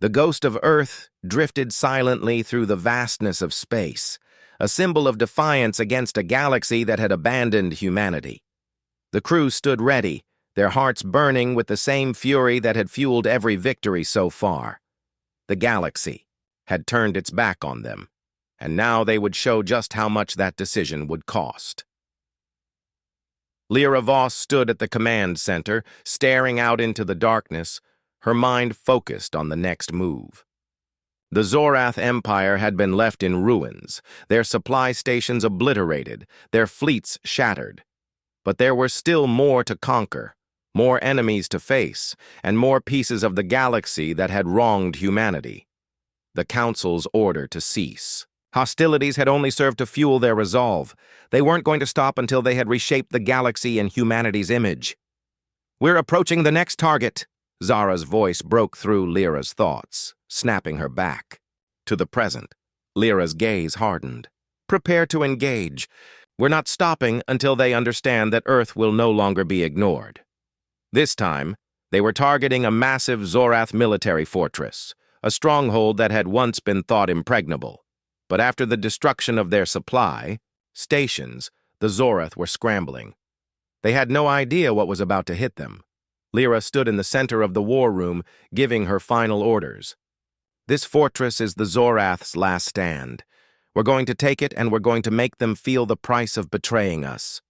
The ghost of Earth drifted silently through the vastness of space, a symbol of defiance against a galaxy that had abandoned humanity. The crew stood ready, their hearts burning with the same fury that had fueled every victory so far. The galaxy had turned its back on them, and now they would show just how much that decision would cost. Lyra Voss stood at the command center, staring out into the darkness, her mind focused on the next move. The Zorath Empire had been left in ruins, their supply stations obliterated, their fleets shattered. But there were still more to conquer, more enemies to face, and more pieces of the galaxy that had wronged humanity. The Council's order to cease. Hostilities had only served to fuel their resolve. They weren't going to stop until they had reshaped the galaxy in humanity's image. "We're approaching the next target," Zara's voice broke through Lyra's thoughts, snapping her back. To the present, Lyra's gaze hardened. "Prepare to engage. We're not stopping until they understand that Earth will no longer be ignored." This time, they were targeting a massive Zorath military fortress, a stronghold that had once been thought impregnable. But after the destruction of their supply stations, the Zorath were scrambling. They had no idea what was about to hit them. Lyra stood in the center of the war room, giving her final orders. "This fortress is the Zorath's last stand. We're going to take it, and we're going to make them feel the price of betraying us."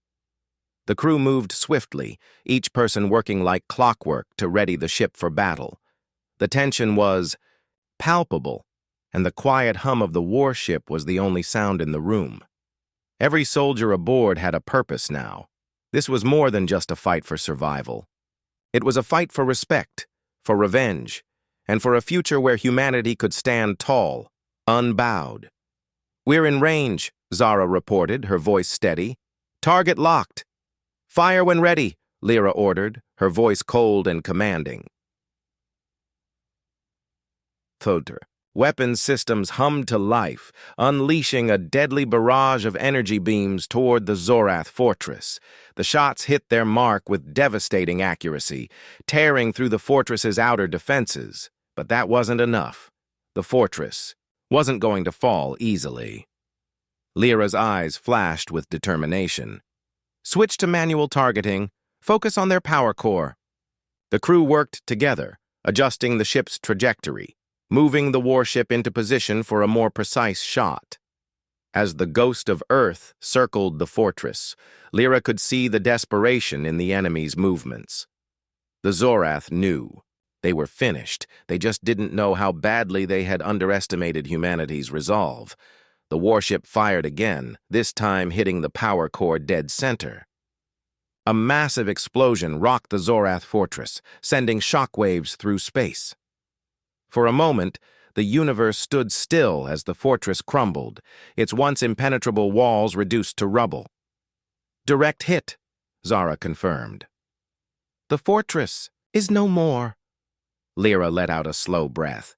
The crew moved swiftly, each person working like clockwork to ready the ship for battle. The tension was palpable, and the quiet hum of the warship was the only sound in the room. Every soldier aboard had a purpose now. This was more than just a fight for survival. It was a fight for respect, for revenge, and for a future where humanity could stand tall, unbowed. "We're in range," Zara reported, her voice steady. "Target locked." "Fire when ready," Lyra ordered, her voice cold and commanding. Thoder. Weapons systems hummed to life, unleashing a deadly barrage of energy beams toward the Zorath fortress. The shots hit their mark with devastating accuracy, tearing through the fortress's outer defenses. But that wasn't enough. The fortress wasn't going to fall easily. Lyra's eyes flashed with determination. "Switch to manual targeting. Focus on their power core." The crew worked together, adjusting the ship's trajectory, moving the warship into position for a more precise shot. As the ghost of Earth circled the fortress, Lyra could see the desperation in the enemy's movements. The Zorath knew. They were finished. They just didn't know how badly they had underestimated humanity's resolve. The warship fired again, this time hitting the power core dead center. A massive explosion rocked the Zorath fortress, sending shockwaves through space. For a moment, the universe stood still as the fortress crumbled, its once impenetrable walls reduced to rubble. "Direct hit," Zara confirmed. "The fortress is no more." Lyra let out a slow breath.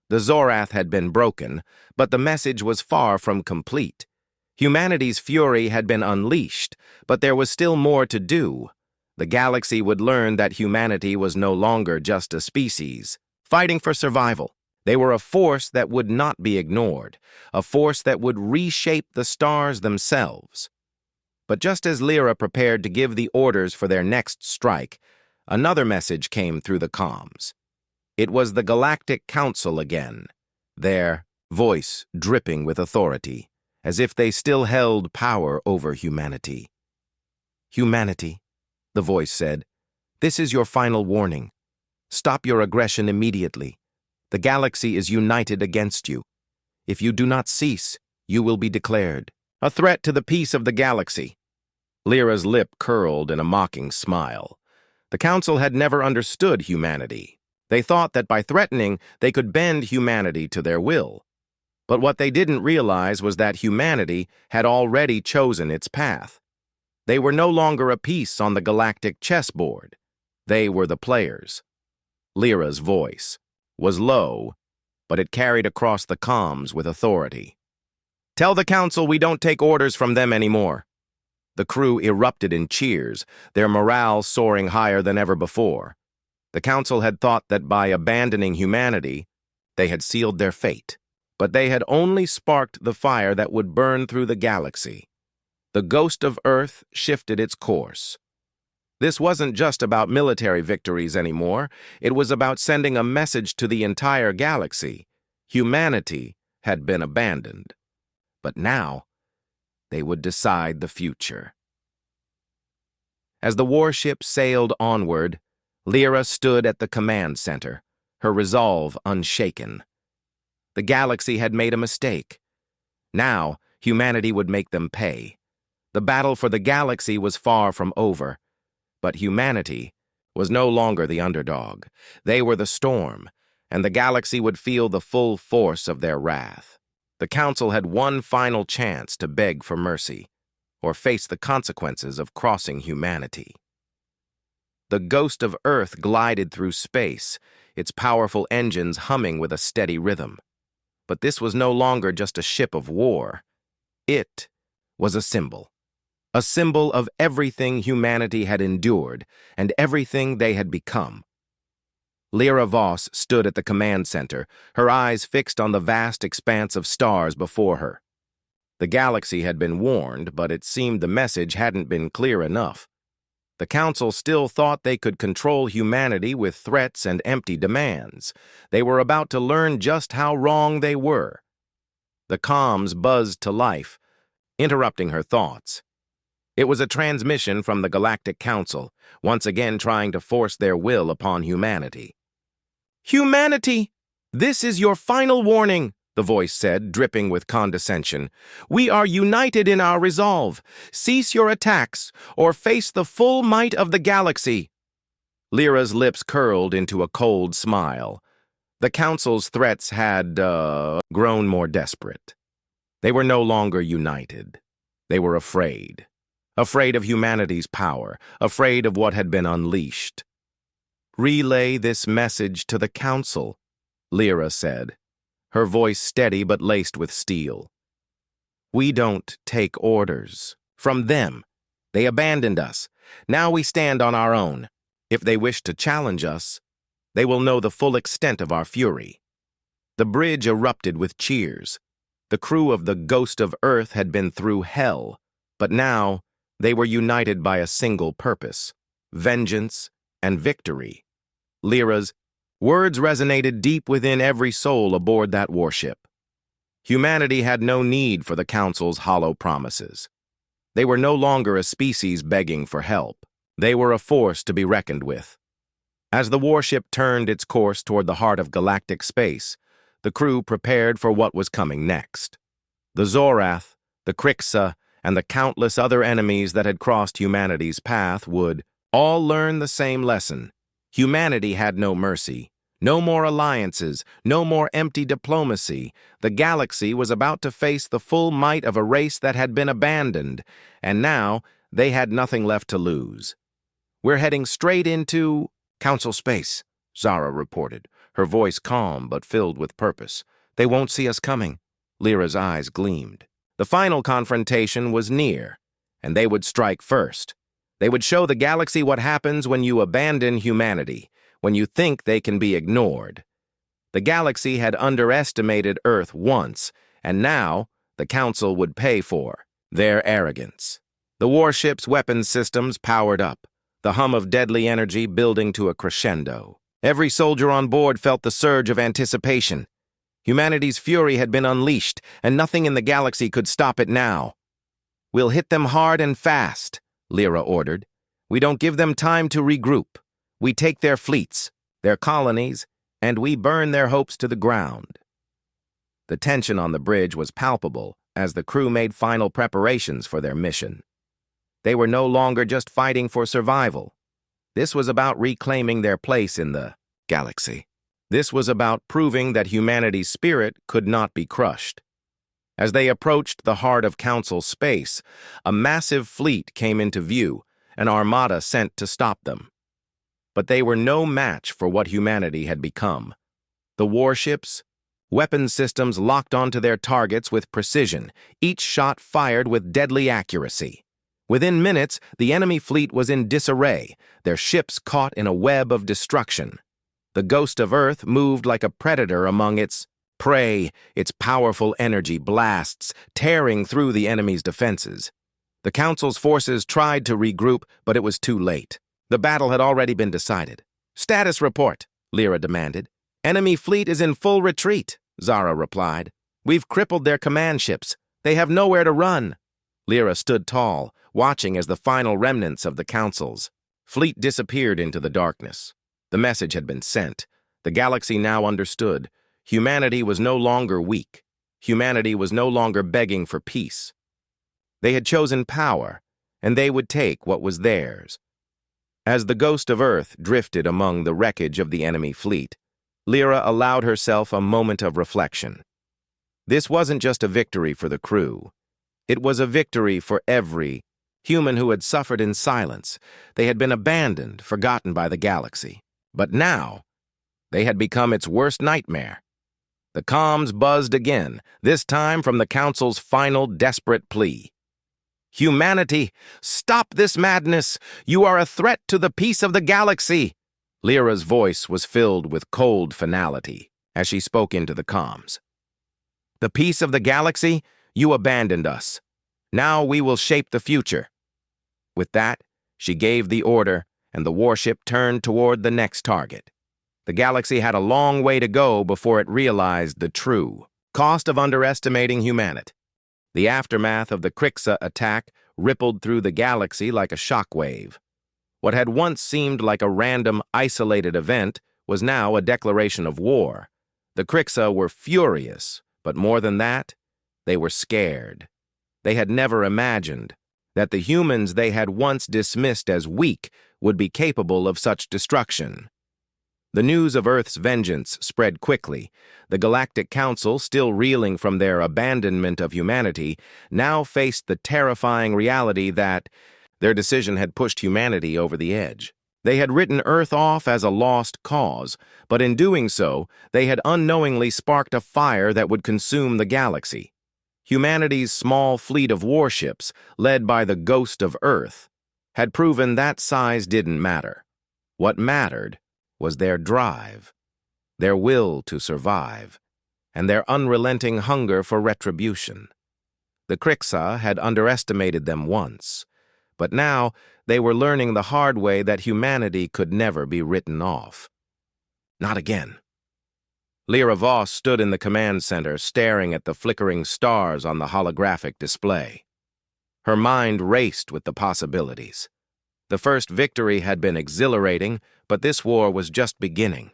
The Zorath had been broken, but the message was far from complete. Humanity's fury had been unleashed, but there was still more to do. The galaxy would learn that humanity was no longer just a species, fighting for survival. They were a force that would not be ignored, a force that would reshape the stars themselves. But just as Lyra prepared to give the orders for their next strike, another message came through the comms. It was the Galactic Council again, their voice dripping with authority, as if they still held power over humanity. "Humanity," the voice said, "this is your final warning. Stop your aggression immediately. The galaxy is united against you. If you do not cease, you will be declared a threat to the peace of the galaxy." Lyra's lip curled in a mocking smile. The Council had never understood humanity. They thought that by threatening, they could bend humanity to their will. But what they didn't realize was that humanity had already chosen its path. They were no longer a piece on the galactic chessboard. They were the players. Lyra's voice was low, but it carried across the comms with authority. "Tell the Council we don't take orders from them anymore." The crew erupted in cheers, their morale soaring higher than ever before. The Council had thought that by abandoning humanity, They had sealed their fate, but they had only sparked the fire that would burn through the galaxy. The ghost of Earth shifted its course. This wasn't just about military victories anymore. It was about sending a message to the entire galaxy. Humanity had been abandoned. But now, they would decide the future. As the warship sailed onward, Lyra stood at the command center, her resolve unshaken. The galaxy had made a mistake. Now, humanity would make them pay. The battle for the galaxy was far from over. But humanity was no longer the underdog. They were the storm, and the galaxy would feel the full force of their wrath. The Council had one final chance to beg for mercy, or face the consequences of crossing humanity. The ghost of Earth glided through space, its powerful engines humming with a steady rhythm. But this was no longer just a ship of war. It was a symbol of everything humanity had endured and everything they had become. Lyra Voss stood at the command center, her eyes fixed on the vast expanse of stars before her. The galaxy had been warned, but it seemed the message hadn't been clear enough. The Council still thought they could control humanity with threats and empty demands. They were about to learn just how wrong they were. The comms buzzed to life, interrupting her thoughts. It was a transmission from the Galactic Council, once again trying to force their will upon humanity. "Humanity! This is your final warning," the voice said, dripping with condescension. "We are united in our resolve. Cease your attacks, or face the full might of the galaxy." Lyra's lips curled into a cold smile. The Council's threats had, grown more desperate. They were no longer united. They were afraid. Afraid of humanity's power, afraid of what had been unleashed. "Relay this message to the Council," Lyra said, her voice steady but laced with steel. "We don't take orders from them. They abandoned us. Now we stand on our own. If they wish to challenge us, they will know the full extent of our fury." The bridge erupted with cheers. The crew of the Ghost of Earth had been through hell, but now they were united by a single purpose: vengeance and victory. Lyra's words resonated deep within every soul aboard that warship. Humanity had no need for the Council's hollow promises. They were no longer a species begging for help. They were a force to be reckoned with. As the warship turned its course toward the heart of galactic space, the crew prepared for what was coming next. The Zorath, the Krixa, and the countless other enemies that had crossed humanity's path would all learn the same lesson. Humanity had no mercy, no more alliances, no more empty diplomacy. The galaxy was about to face the full might of a race that had been abandoned, and now they had nothing left to lose. "We're heading straight into Council space," Zara reported, her voice calm but filled with purpose. "They won't see us coming." Lyra's eyes gleamed. The final confrontation was near, and they would strike first. They would show the galaxy what happens when you abandon humanity, when you think they can be ignored. The galaxy had underestimated Earth once, and now the Council would pay for their arrogance. The warship's weapons systems powered up, the hum of deadly energy building to a crescendo. Every soldier on board felt the surge of anticipation. Humanity's fury had been unleashed, and nothing in the galaxy could stop it now. "We'll hit them hard and fast," Lyra ordered. "We don't give them time to regroup. We take their fleets, their colonies, and we burn their hopes to the ground." The tension on the bridge was palpable as the crew made final preparations for their mission. They were no longer just fighting for survival. This was about reclaiming their place in the galaxy. This was about proving that humanity's spirit could not be crushed. As they approached the heart of Council space, a massive fleet came into view, an armada sent to stop them. But they were no match for what humanity had become. The warships, weapon systems locked onto their targets with precision, each shot fired with deadly accuracy. Within minutes, the enemy fleet was in disarray, their ships caught in a web of destruction. The ghost of Earth moved like a predator among its prey, its powerful energy blasts tearing through the enemy's defenses. The Council's forces tried to regroup, but it was too late. The battle had already been decided. "Status report," Lyra demanded. "Enemy fleet is in full retreat," Zara replied. "We've crippled their command ships. They have nowhere to run." Lyra stood tall, watching as the final remnants of the Council's fleet disappeared into the darkness. The message had been sent. The galaxy now understood. Humanity was no longer weak. Humanity was no longer begging for peace. They had chosen power, and they would take what was theirs. As the ghost of Earth drifted among the wreckage of the enemy fleet, Lyra allowed herself a moment of reflection. This wasn't just a victory for the crew. It was a victory for every human who had suffered in silence. They had been abandoned, forgotten by the galaxy. But now, they had become its worst nightmare. The comms buzzed again, this time from the Council's final desperate plea. "Humanity, stop this madness! You are a threat to the peace of the galaxy!" Lyra's voice was filled with cold finality as she spoke into the comms. "The peace of the galaxy? You abandoned us. Now we will shape the future." With that, she gave the order, and the warship turned toward the next target. The galaxy had a long way to go before it realized the true cost of underestimating humanity. The aftermath of the Krixa attack rippled through the galaxy like a shockwave. What had once seemed like a random, isolated event was now a declaration of war. The Krixa were furious, but more than that, they were scared. They had never imagined that the humans they had once dismissed as weak would be capable of such destruction. The news of Earth's vengeance spread quickly. The Galactic Council, still reeling from their abandonment of humanity, now faced the terrifying reality that their decision had pushed humanity over the edge. They had written Earth off as a lost cause, but in doing so, they had unknowingly sparked a fire that would consume the galaxy. Humanity's small fleet of warships, led by the ghost of Earth, had proven that size didn't matter. What mattered was their drive, their will to survive, and their unrelenting hunger for retribution. The Krixa had underestimated them once, but now they were learning the hard way that humanity could never be written off. Not again. Lyra Voss stood in the command center, staring at the flickering stars on the holographic display. Her mind raced with the possibilities. The first victory had been exhilarating, but this war was just beginning.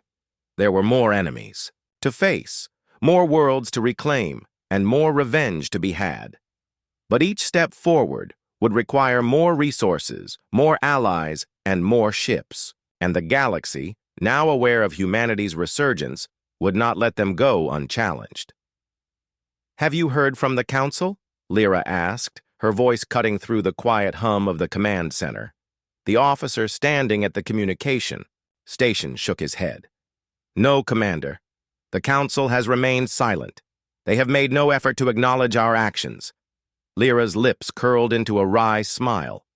There were more enemies to face, more worlds to reclaim, and more revenge to be had. But each step forward would require more resources, more allies, and more ships. And the galaxy, now aware of humanity's resurgence, would not let them go unchallenged. "Have you heard from the Council?" Lyra asked, her voice cutting through the quiet hum of the command center. The officer standing at the communication station shook his head. "No, Commander. The Council has remained silent. They have made no effort to acknowledge our actions." Lyra's lips curled into a wry smile.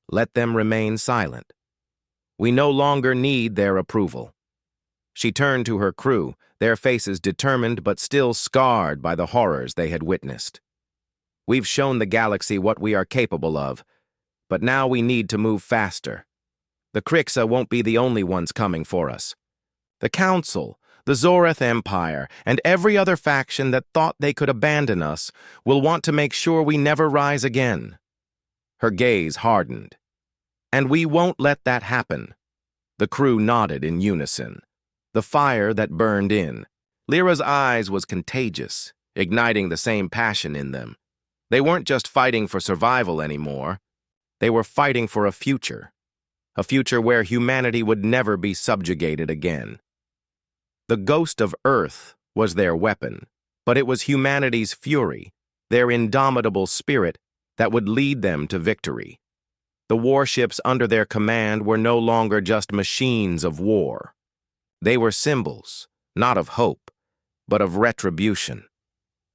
"Let them remain silent. We no longer need their approval." She turned to her crew, their faces determined but still scarred by the horrors they had witnessed. "We've shown the galaxy what we are capable of, but now we need to move faster. The Krixa won't be the only ones coming for us. The Council, the Zorath Empire, and every other faction that thought they could abandon us will want to make sure we never rise again." Her gaze hardened. "And we won't let that happen." The crew nodded in unison. The fire that burned in Lyra's eyes was contagious, igniting the same passion in them. They weren't just fighting for survival anymore. They were fighting for a future where humanity would never be subjugated again. The ghost of Earth was their weapon, but it was humanity's fury, their indomitable spirit, that would lead them to victory. The warships under their command were no longer just machines of war. They were symbols, not of hope, but of retribution.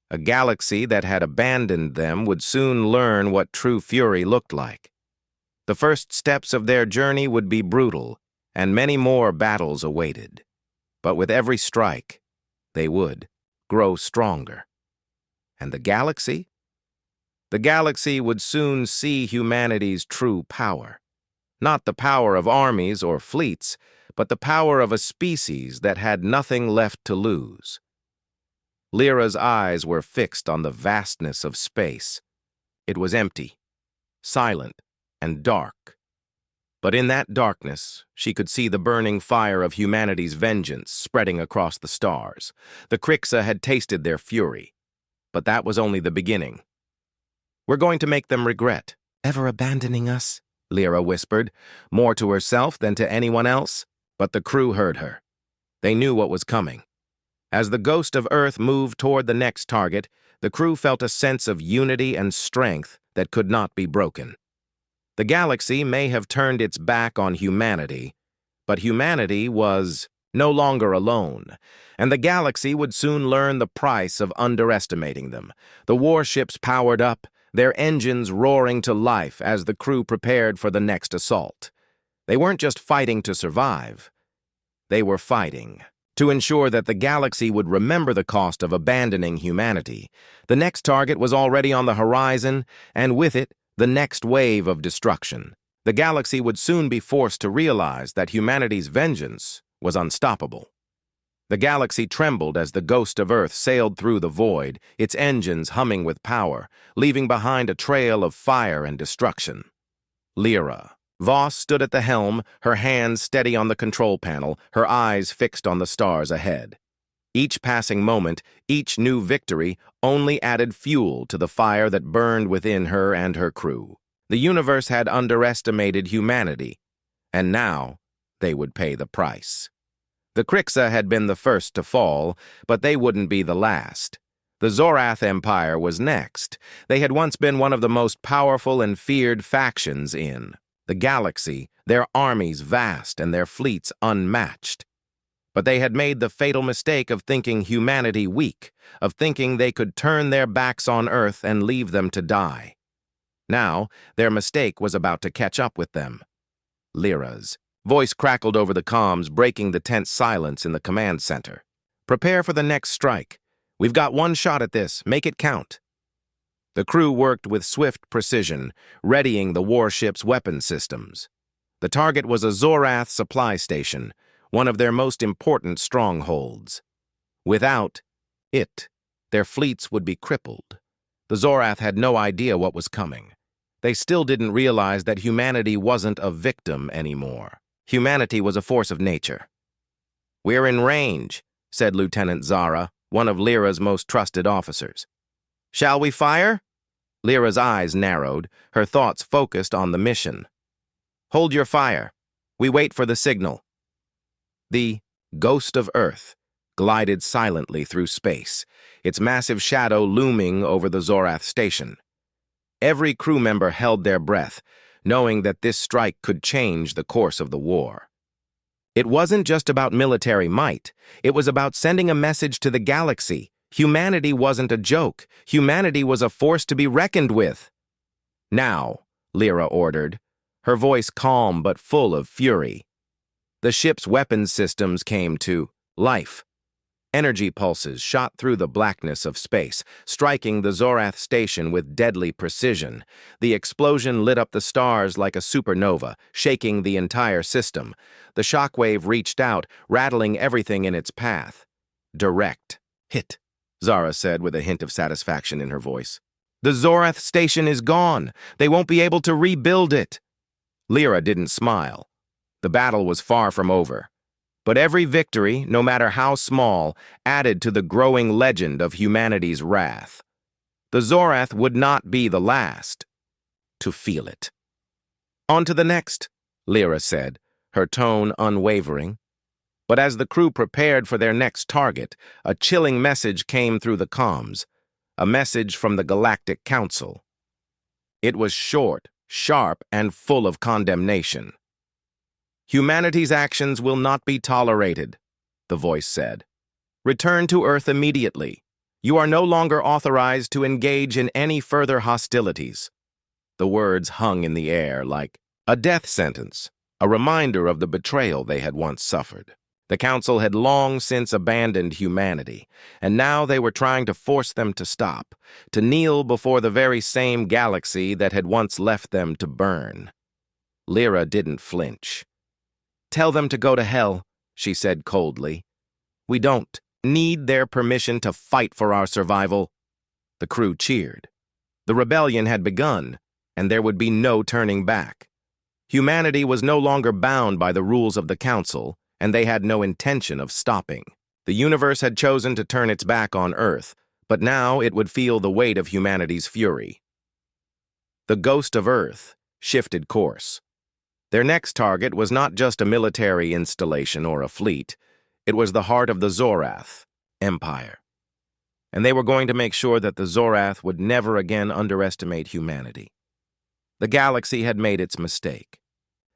A galaxy that had abandoned them would soon learn what true fury looked like. The first steps of their journey would be brutal, and many more battles awaited. But with every strike, they would grow stronger. And the galaxy? The galaxy would soon see humanity's true power. Not the power of armies or fleets, but the power of a species that had nothing left to lose. Lyra's eyes were fixed on the vastness of space. It was empty, silent, and dark. But in that darkness, she could see the burning fire of humanity's vengeance spreading across the stars. The Krixa had tasted their fury, but that was only the beginning. "We're going to make them regret ever abandoning us," Lyra whispered, more to herself than to anyone else. But the crew heard her. They knew what was coming. As the ghost of Earth moved toward the next target, the crew felt a sense of unity and strength that could not be broken. The galaxy may have turned its back on humanity, but humanity was no longer alone, and the galaxy would soon learn the price of underestimating them. The warships powered up, their engines roaring to life as the crew prepared for the next assault. They weren't just fighting to survive. They were fighting to ensure that the galaxy would remember the cost of abandoning humanity. The next target was already on the horizon, and with it, the next wave of destruction. The galaxy would soon be forced to realize that humanity's vengeance was unstoppable. The galaxy trembled as the ghost of Earth sailed through the void, its engines humming with power, leaving behind a trail of fire and destruction. Lyra Voss stood at the helm, her hands steady on the control panel, her eyes fixed on the stars ahead. Each passing moment, each new victory, only added fuel to the fire that burned within her and her crew. The universe had underestimated humanity, and now they would pay the price. The Krixa had been the first to fall, but they wouldn't be the last. The Zorath Empire was next. They had once been one of the most powerful and feared factions in the galaxy, their armies vast and their fleets unmatched. But they had made the fatal mistake of thinking humanity weak, of thinking they could turn their backs on Earth and leave them to die. Now, their mistake was about to catch up with them. Lyra's voice crackled over the comms, breaking the tense silence in the command center. "Prepare for the next strike. We've got one shot at this. Make it count." The crew worked with swift precision, readying the warship's weapon systems. The target was a Zorath supply station, one of their most important strongholds. Without it, their fleets would be crippled. The Zorath had no idea what was coming. They still didn't realize that humanity wasn't a victim anymore. Humanity was a force of nature. "We're in range," said Lieutenant Zara, one of Lyra's most trusted officers. "Shall we fire?" Lyra's eyes narrowed, her thoughts focused on the mission. "Hold your fire. We wait for the signal." The ghost of Earth glided silently through space, its massive shadow looming over the Zorath station. Every crew member held their breath, knowing that this strike could change the course of the war. It wasn't just about military might. It was about sending a message to the galaxy. Humanity wasn't a joke. Humanity was a force to be reckoned with. "Now," Lyra ordered, her voice calm but full of fury. The ship's weapons systems came to life. Energy pulses shot through the blackness of space, striking the Zorath station with deadly precision. The explosion lit up the stars like a supernova, shaking the entire system. The shockwave reached out, rattling everything in its path. "Direct hit," Zara said with a hint of satisfaction in her voice. "The Zorath station is gone. They won't be able to rebuild it." Lyra didn't smile. The battle was far from over. But every victory, no matter how small, added to the growing legend of humanity's wrath. The Zorath would not be the last to feel it. "On to the next," Lyra said, her tone unwavering. But as the crew prepared for their next target, a chilling message came through the comms, a message from the Galactic Council. It was short, sharp, and full of condemnation. "Humanity's actions will not be tolerated," the voice said. "Return to Earth immediately. You are no longer authorized to engage in any further hostilities." The words hung in the air like a death sentence, a reminder of the betrayal they had once suffered. The Council had long since abandoned humanity, and now they were trying to force them to stop, to kneel before the very same galaxy that had once left them to burn. Lyra didn't flinch. "Tell them to go to hell," she said coldly. "We don't need their permission to fight for our survival." The crew cheered. The rebellion had begun, and there would be no turning back. Humanity was no longer bound by the rules of the Council, and they had no intention of stopping. The universe had chosen to turn its back on Earth, but now it would feel the weight of humanity's fury. The Ghost of Earth shifted course. Their next target was not just a military installation or a fleet. It was the heart of the Zorath Empire. And they were going to make sure that the Zorath would never again underestimate humanity. The galaxy had made its mistake.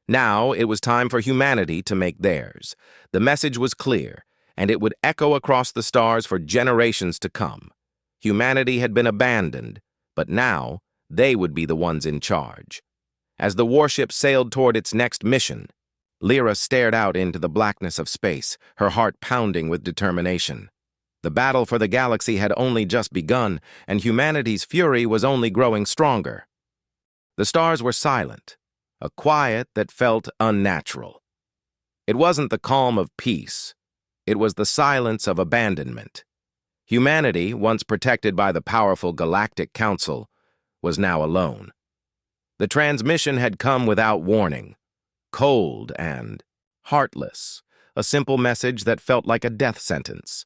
Now it was time for humanity to make theirs. The message was clear, and it would echo across the stars for generations to come. Humanity had been abandoned, but now they would be the ones in charge. As the warship sailed toward its next mission, Lyra stared out into the blackness of space, her heart pounding with determination. The battle for the galaxy had only just begun, and humanity's fury was only growing stronger. The stars were silent, a quiet that felt unnatural. It wasn't the calm of peace. It was the silence of abandonment. Humanity, once protected by the powerful Galactic Council, was now alone. The transmission had come without warning, cold and heartless, a simple message that felt like a death sentence.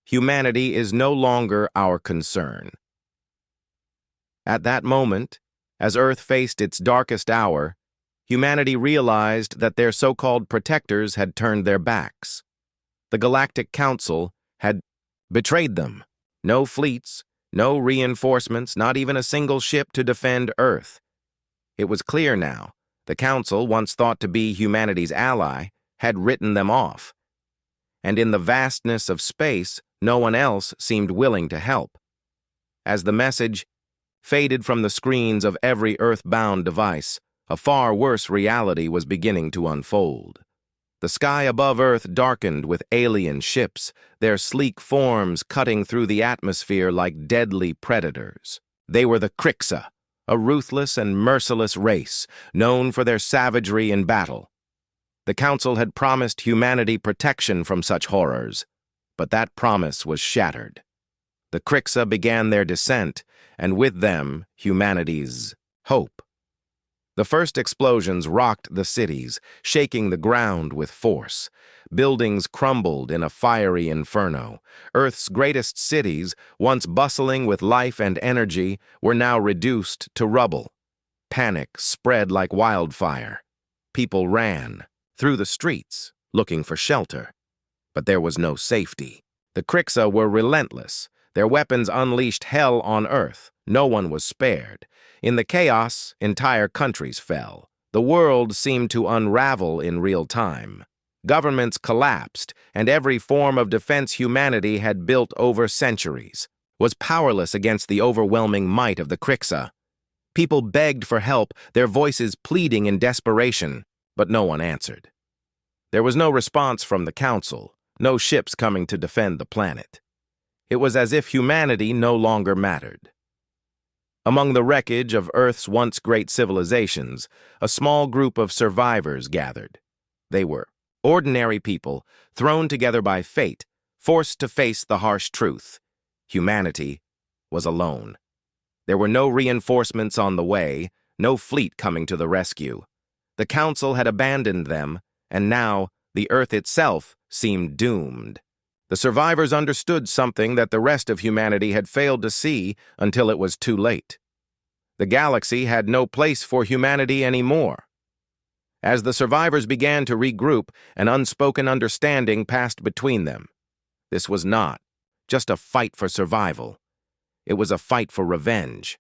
Humanity is no longer our concern. At that moment, as Earth faced its darkest hour, humanity realized that their so-called protectors had turned their backs. The Galactic Council had betrayed them. No fleets, no reinforcements, not even a single ship to defend Earth. It was clear now. The Council, once thought to be humanity's ally, had written them off. And in the vastness of space, no one else seemed willing to help. As the message faded from the screens of every Earth-bound device, a far worse reality was beginning to unfold. The sky above Earth darkened with alien ships, their sleek forms cutting through the atmosphere like deadly predators. They were the Krixa, a ruthless and merciless race, known for their savagery in battle. The Council had promised humanity protection from such horrors, but that promise was shattered. The Krixa began their descent, and with them, humanity's hope. The first explosions rocked the cities, shaking the ground with force. Buildings crumbled in a fiery inferno. Earth's greatest cities, once bustling with life and energy, were now reduced to rubble. Panic spread like wildfire. People ran through the streets, looking for shelter. But there was no safety. The Krixa were relentless. Their weapons unleashed hell on Earth. No one was spared. In the chaos, entire countries fell. The world seemed to unravel in real time. Governments collapsed, and every form of defense humanity had built over centuries was powerless against the overwhelming might of the Krixa. People begged for help, their voices pleading in desperation, but no one answered. There was no response from the Council, no ships coming to defend the planet. It was as if humanity no longer mattered. Among the wreckage of Earth's once great civilizations, a small group of survivors gathered. They were ordinary people, thrown together by fate, forced to face the harsh truth. Humanity was alone. There were no reinforcements on the way, no fleet coming to the rescue. The Council had abandoned them, and now the Earth itself seemed doomed. The survivors understood something that the rest of humanity had failed to see until it was too late. The galaxy had no place for humanity anymore. As the survivors began to regroup, an unspoken understanding passed between them. This was not just a fight for survival. It was a fight for revenge.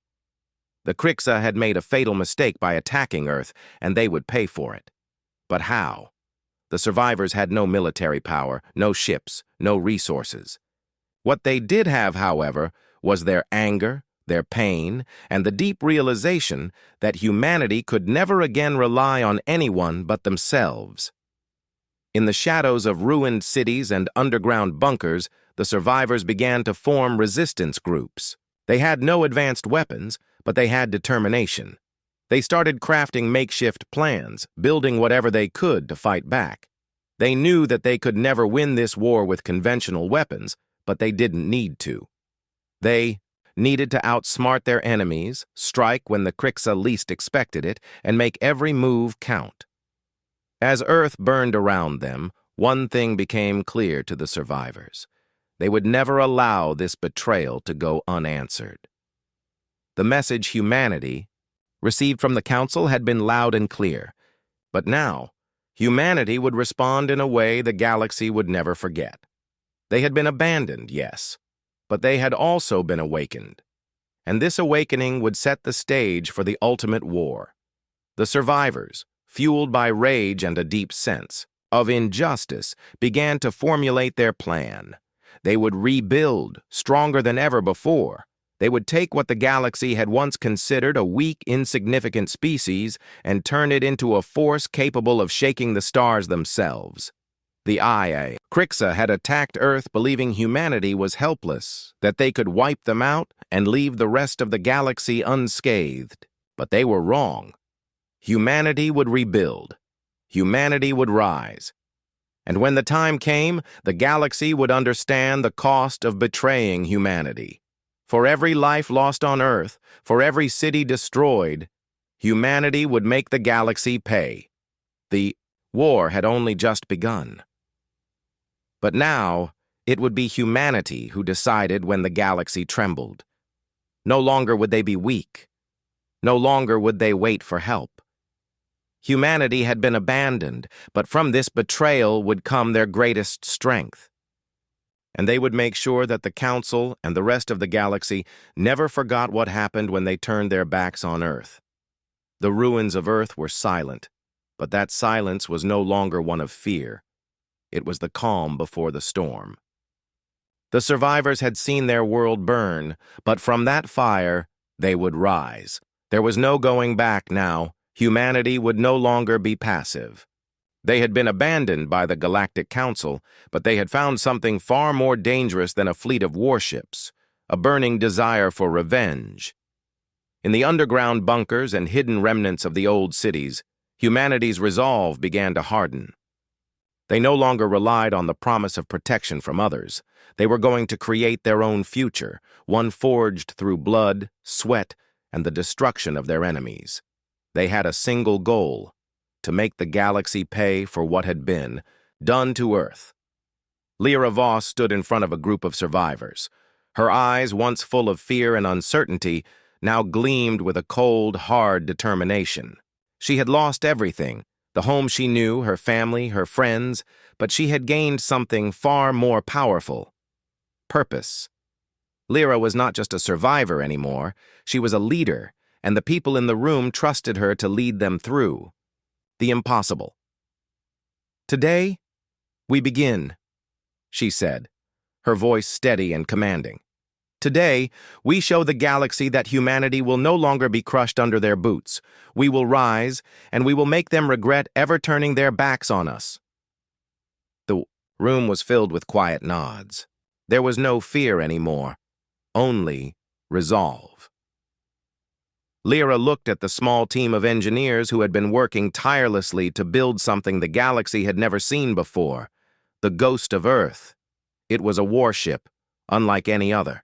The Krixa had made a fatal mistake by attacking Earth, and they would pay for it. But how? The survivors had no military power, no ships, no resources. What they did have, however, was their anger, their pain, and the deep realization that humanity could never again rely on anyone but themselves. In the shadows of ruined cities and underground bunkers, the survivors began to form resistance groups. They had no advanced weapons, but they had determination. They started crafting makeshift plans, building whatever they could to fight back. They knew that they could never win this war with conventional weapons, but they didn't need to. They needed to outsmart their enemies, strike when the Krixa least expected it, and make every move count. As Earth burned around them, one thing became clear to the survivors. They would never allow this betrayal to go unanswered. The message humanity received from the Council had been loud and clear, but now, humanity would respond in a way the galaxy would never forget. They had been abandoned, yes, but they had also been awakened. And this awakening would set the stage for the ultimate war. The survivors, fueled by rage and a deep sense of injustice, began to formulate their plan. They would rebuild, stronger than ever before. They would take what the galaxy had once considered a weak, insignificant species and turn it into a force capable of shaking the stars themselves. The IA, Krixa, had attacked Earth believing humanity was helpless, that they could wipe them out and leave the rest of the galaxy unscathed. But they were wrong. Humanity would rebuild. Humanity would rise. And when the time came, the galaxy would understand the cost of betraying humanity. For every life lost on Earth, for every city destroyed, humanity would make the galaxy pay. The war had only just begun. But now, it would be humanity who decided when the galaxy trembled. No longer would they be weak. No longer would they wait for help. Humanity had been abandoned, but from this betrayal would come their greatest strength. And they would make sure that the Council and the rest of the galaxy never forgot what happened when they turned their backs on Earth. The ruins of Earth were silent, but that silence was no longer one of fear. It was the calm before the storm. The survivors had seen their world burn, but from that fire, they would rise. There was no going back now. Humanity would no longer be passive. They had been abandoned by the Galactic Council, but they had found something far more dangerous than a fleet of warships, a burning desire for revenge. In the underground bunkers and hidden remnants of the old cities, humanity's resolve began to harden. They no longer relied on the promise of protection from others. They were going to create their own future, one forged through blood, sweat, and the destruction of their enemies. They had a single goal: to make the galaxy pay for what had been done to Earth. Lyra Voss stood in front of a group of survivors. Her eyes, once full of fear and uncertainty, now gleamed with a cold, hard determination. She had lost everything: the home she knew, her family, her friends, but she had gained something far more powerful: purpose. Lyra was not just a survivor anymore, she was a leader, and the people in the room trusted her to lead them through the impossible. "Today, we begin," she said, her voice steady and commanding. "Today, we show the galaxy that humanity will no longer be crushed under their boots. We will rise, and we will make them regret ever turning their backs on us." The room was filled with quiet nods. There was no fear anymore, only resolve. Lyra looked at the small team of engineers who had been working tirelessly to build something the galaxy had never seen before: the Ghost of Earth. It was a warship, unlike any other.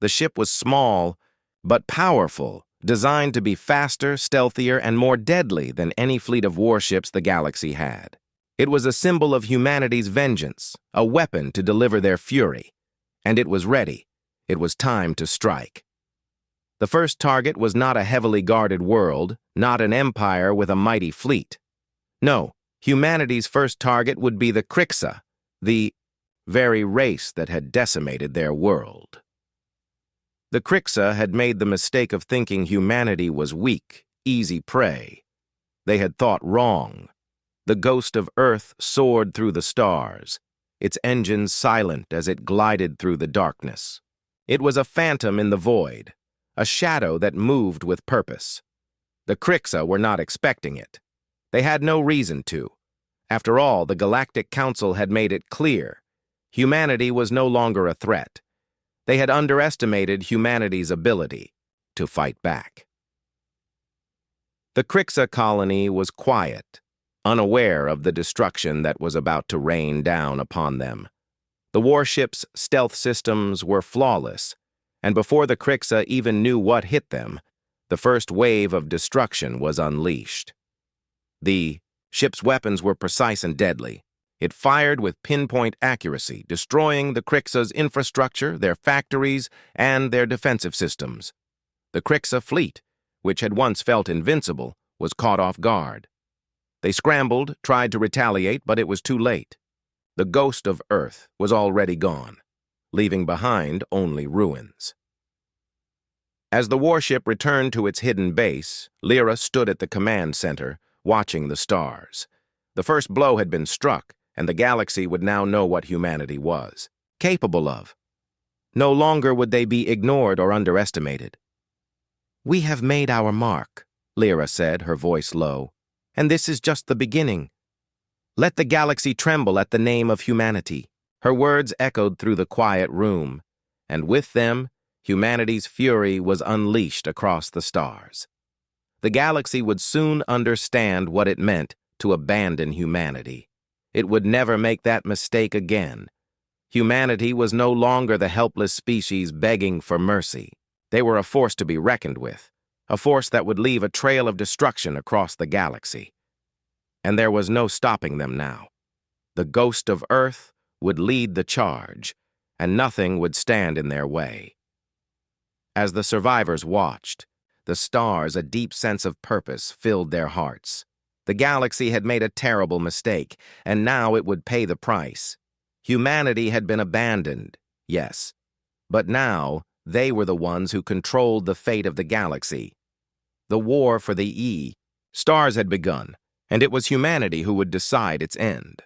The ship was small, but powerful, designed to be faster, stealthier, and more deadly than any fleet of warships the galaxy had. It was a symbol of humanity's vengeance, a weapon to deliver their fury. And it was ready. It was time to strike. The first target was not a heavily guarded world, not an empire with a mighty fleet. No, humanity's first target would be the Krixa, the very race that had decimated their world. The Krixa had made the mistake of thinking humanity was weak, easy prey. They had thought wrong. The Ghost of Earth soared through the stars, its engines silent as it glided through the darkness. It was a phantom in the void, a shadow that moved with purpose. The Krixa were not expecting it. They had no reason to. After all, the Galactic Council had made it clear. Humanity was no longer a threat. They had underestimated humanity's ability to fight back. The Krixa colony was quiet, unaware of the destruction that was about to rain down upon them. The warship's stealth systems were flawless, and before the Krixa even knew what hit them, the first wave of destruction was unleashed. The ship's weapons were precise and deadly. It fired with pinpoint accuracy, destroying the Krixa's infrastructure, their factories, and their defensive systems. The Krixa fleet, which had once felt invincible, was caught off guard. They scrambled, tried to retaliate, but it was too late. The ghost of Earth was already gone, leaving behind only ruins. As the warship returned to its hidden base, Lyra stood at the command center, watching the stars. The first blow had been struck, and the galaxy would now know what humanity was capable of. No longer would they be ignored or underestimated. "We have made our mark," Lyra said, her voice low, "and this is just the beginning. Let the galaxy tremble at the name of humanity." Her words echoed through the quiet room, and with them, humanity's fury was unleashed across the stars. The galaxy would soon understand what it meant to abandon humanity. It would never make that mistake again. Humanity was no longer the helpless species begging for mercy. They were a force to be reckoned with, a force that would leave a trail of destruction across the galaxy. And there was no stopping them now. The ghost of Earth would lead the charge, and nothing would stand in their way. As the survivors watched, the stars, a deep sense of purpose, filled their hearts. The galaxy had made a terrible mistake, and now it would pay the price. Humanity had been abandoned, yes, but now they were the ones who controlled the fate of the galaxy. The war for the stars had begun, and it was humanity who would decide its end.